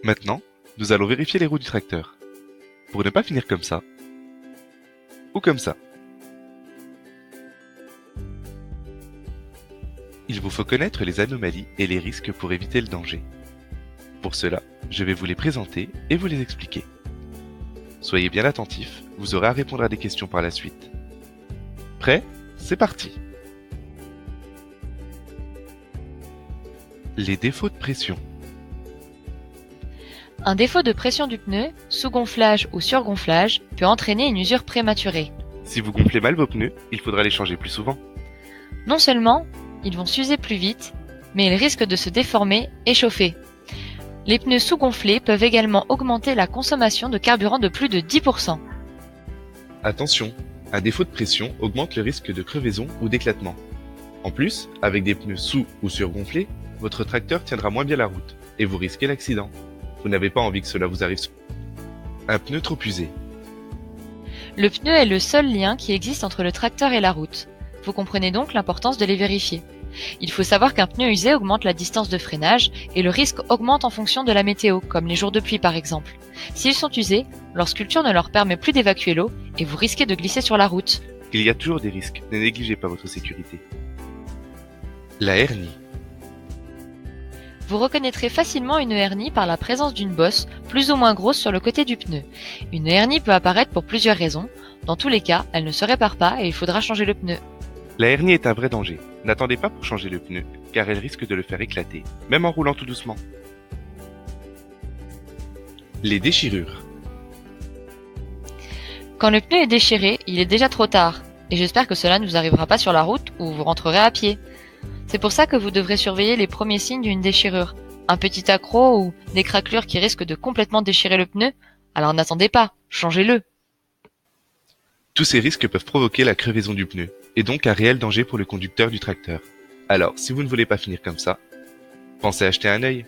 Maintenant, nous allons vérifier les roues du tracteur. Pour ne pas finir comme ça, ou comme ça. Il vous faut connaître les anomalies et les risques pour éviter le danger. Pour cela, je vais vous les présenter et vous les expliquer. Soyez bien attentifs, vous aurez à répondre à des questions par la suite. Prêt? C'est parti! Les défauts de pression. Un défaut de pression du pneu, sous-gonflage ou surgonflage, peut entraîner une usure prématurée. Si vous gonflez mal vos pneus, il faudra les changer plus souvent. Non seulement, ils vont s'user plus vite, mais ils risquent de se déformer et chauffer. Les pneus sous-gonflés peuvent également augmenter la consommation de carburant de plus de 10%. Attention, un défaut de pression augmente le risque de crevaison ou d'éclatement. En plus, avec des pneus sous ou surgonflés, votre tracteur tiendra moins bien la route et vous risquez l'accident. Vous n'avez pas envie que cela vous arrive. Un pneu trop usé. Le pneu est le seul lien qui existe entre le tracteur et la route. Vous comprenez donc l'importance de les vérifier. Il faut savoir qu'un pneu usé augmente la distance de freinage et le risque augmente en fonction de la météo, comme les jours de pluie par exemple. S'ils sont usés, leur sculpture ne leur permet plus d'évacuer l'eau et vous risquez de glisser sur la route. Il y a toujours des risques, ne négligez pas votre sécurité. La hernie. Vous reconnaîtrez facilement une hernie par la présence d'une bosse plus ou moins grosse sur le côté du pneu. Une hernie peut apparaître pour plusieurs raisons. Dans tous les cas, elle ne se répare pas et il faudra changer le pneu. La hernie est un vrai danger. N'attendez pas pour changer le pneu, car elle risque de le faire éclater, même en roulant tout doucement. Les déchirures. Quand le pneu est déchiré, il est déjà trop tard. Et j'espère que cela ne vous arrivera pas sur la route où vous rentrerez à pied. C'est pour ça que vous devrez surveiller les premiers signes d'une déchirure. Un petit accroc ou des craquelures qui risquent de complètement déchirer le pneu. Alors n'attendez pas, changez-le. Tous ces risques peuvent provoquer la crevaison du pneu, et donc un réel danger pour le conducteur du tracteur. Alors, si vous ne voulez pas finir comme ça, pensez à acheter un œil.